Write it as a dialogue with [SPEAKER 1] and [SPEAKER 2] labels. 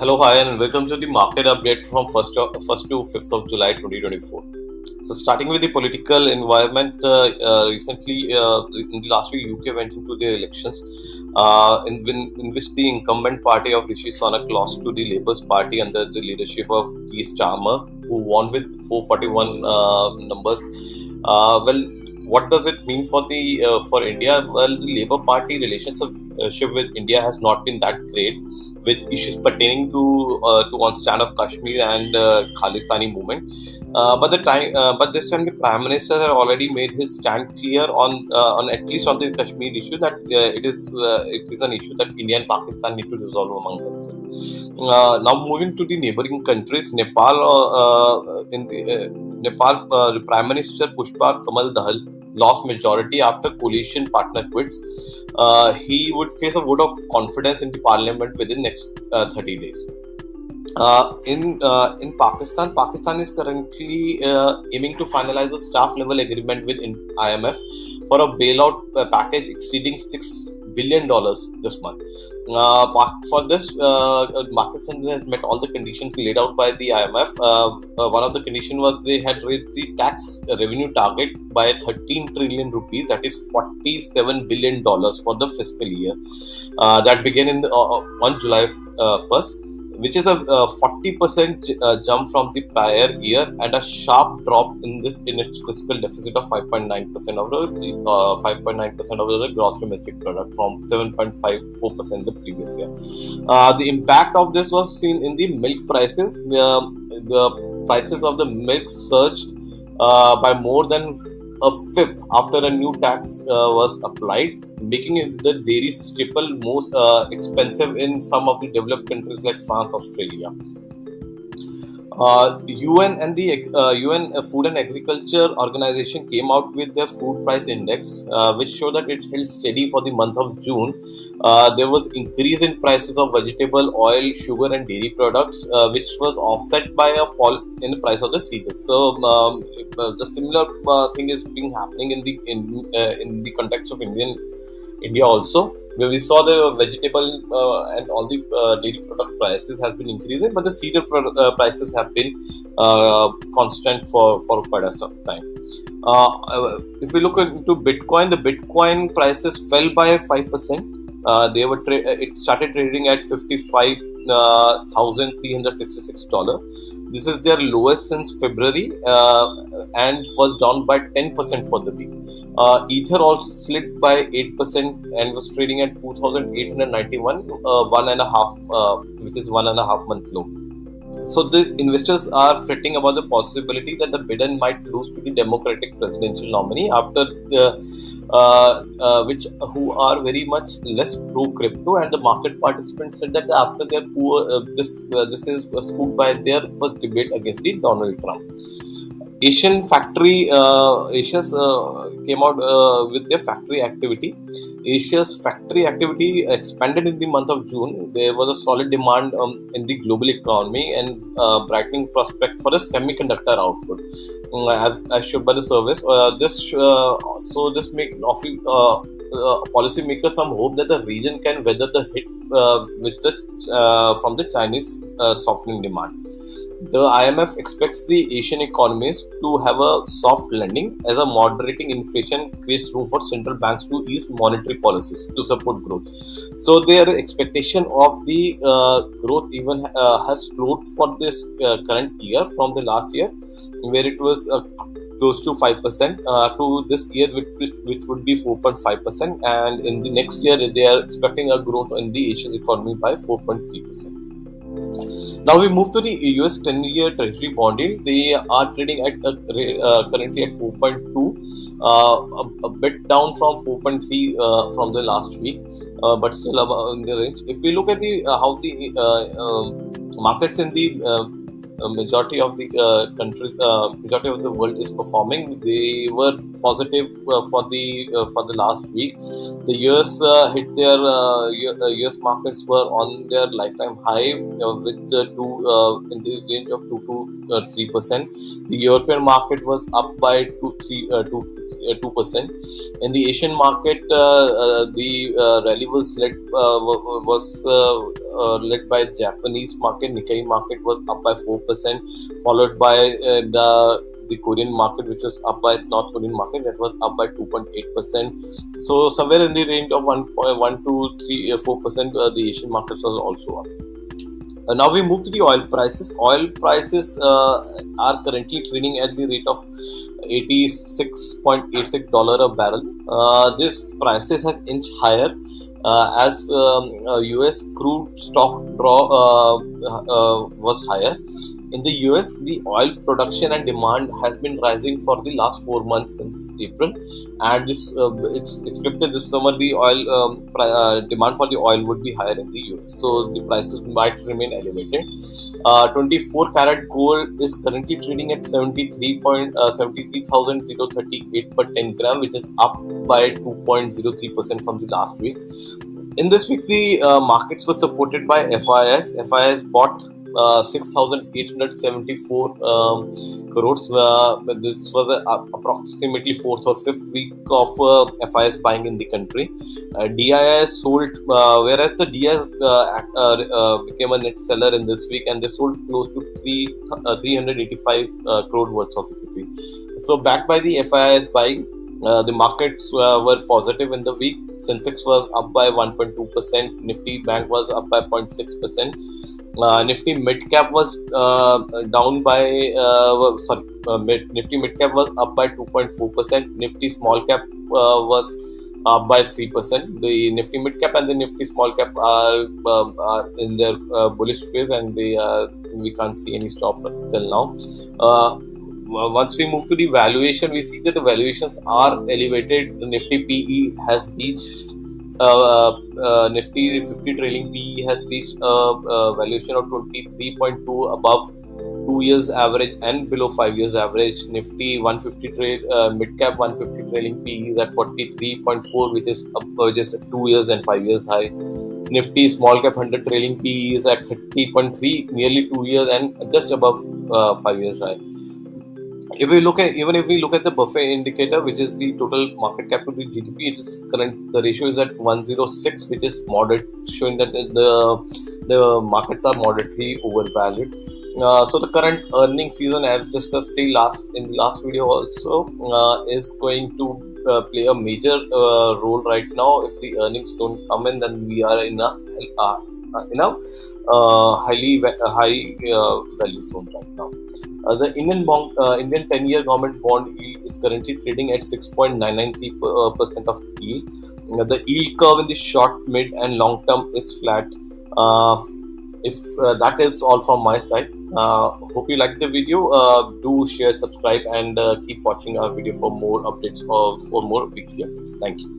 [SPEAKER 1] Hello, hi, and welcome to the market update from 1st to 5th of July 2024. So, starting with the political environment, recently in the last week, UK went into the elections, in which the incumbent party of Rishi Sunak lost to the Labour's party under the leadership of Keir Starmer, who won with 441 numbers. What does it mean for India? Well, the Labour Party relationship with India has not been that great, with issues pertaining to one stand of Kashmir and Khalistani movement. But this time the Prime Minister had already made his stand clear on at least on the Kashmir issue, that it is an issue that India and Pakistan need to resolve among themselves. Now moving to the neighboring countries, Nepal, the Prime Minister Pushpa Kamal Dahal lost majority after coalition partner quits. He would face a vote of confidence in the parliament within next 30 days. In Pakistan is currently aiming to finalize a staff level agreement with IMF for a bailout package exceeding $6 billion this month. For this, Pakistan has met all the conditions laid out by the IMF. One of the conditions was they had raised the tax revenue target by 13 trillion rupees, that is $47 billion for the fiscal year that began on July 1st. Which is a 40% jump from the prior year, and a sharp drop in its fiscal deficit of 5.9% of the gross domestic product from 7.54% the previous year. The impact of this was seen in the milk prices. The prices of the milk surged by more than a fifth after a new tax was applied, making it the dairy staple most expensive in some of the developed countries like France, Australia. UN and the UN Food and Agriculture Organization came out with their food price index, which showed that it held steady for the month of June. There was increase in prices of vegetable oil, sugar, and dairy products, which was offset by a fall in the price of the cereals. So the similar thing is happening in the context of India also, where we saw the vegetable and all the dairy product prices has been increasing, but the cereal prices have been constant for quite some time. If we look into Bitcoin, the Bitcoin prices fell by 5%. It started trading at $55,366. This is their lowest since February, and was down by 10% for the week. Ether also slid by 8% and was trading at 2,891, which is 1.5 month low. So the investors are fretting about the possibility that the Biden might lose to the Democratic presidential nominee after who are very much less pro crypto, and the market participants said that after their this is spooked by their first debate against the Donald Trump. Asia's came out with their factory activity. Asia's factory activity expanded in the month of June. There was a solid demand in the global economy and brightening prospect for the semiconductor output, as shown by the service. This makes policymakers some hope that the region can weather the hit from the Chinese softening demand. The IMF expects the Asian economies to have a soft landing, as a moderating inflation creates room for central banks to ease monetary policies to support growth. So their expectation of the growth even has slowed for this current year from the last year, where it was close to 5%, to this year, which would be 4.5%, and in the next year they are expecting a growth in the Asian economy by 4.3%. Now we move to the US 10-year Treasury bond yield. They are trading at currently at 4.2, a bit down from 4.3 from the last week, but still above in the range. If we look at how the markets in the majority of the countries, majority of the world is performing, they were positive for the last week. The US hit their US markets were on their lifetime high with in the range of 2 to 3%. The European market was up by 2%. In the Asian market, the rally was led by Japanese market. Nikkei market was up by 4%, followed by the Korean market, which was up by North Korean market, that was up by 2.8%. So somewhere in the range of 1.1 to 4%, the Asian markets was also up. Now we move to the oil prices. Oil prices are currently trading at the rate of $86.86 a barrel. This prices have inched higher as US crude stock draw was higher. In the US, the oil production and demand has been rising for the last 4 months since April, and it's expected this summer the oil demand for the oil would be higher in the US, so the prices might remain elevated. 24 karat gold is currently trading at 73,038 per 10 gram, which is up by 2.03% from the last week. In this week, the markets were supported by FIS. FIS bought 6,874 crores. This was approximately 4th or 5th week of FIS buying in the country. DIS sold, whereas the DIS became a net seller in this week, and they sold close to 385 crore worth of equity. So backed by the FIS buying, the markets were positive in the week. Sensex was up by 1.2%. Nifty Bank was up by 0.6%. Nifty Midcap was down by Nifty Midcap was up by 2.4%. Nifty Smallcap was up by 3%. The Nifty Midcap and the Nifty Smallcap are in their bullish phase, and we can't see any stop till now. Once we move to the valuation, we see that the valuations are elevated. The Nifty PE has reached Nifty 50 trailing PE has reached a valuation of 23.2 above 2 years average and below 5 years average. Nifty 150 midcap 150 trailing PE is at 43.4, which is just 2 years and 5 years high. Nifty small cap 100 trailing PE is at 30.3, nearly 2 years and just above 5 years high. If we look at the Buffett indicator, which is the total market cap to the GDP, the ratio is at 106, which is moderate, showing that the markets are moderately overvalued. So the current earning season, as discussed in the last video also, is going to play a major role right now. If the earnings don't come in, then we are in a high value zone right now. The Indian 10-year government bond yield is currently trading at 6.993% of yield. The yield curve in the short, mid, and long term is flat. That is all from my side. Hope you liked the video. Do share, subscribe, and keep watching our video for more updates for more weekly updates. Thank you.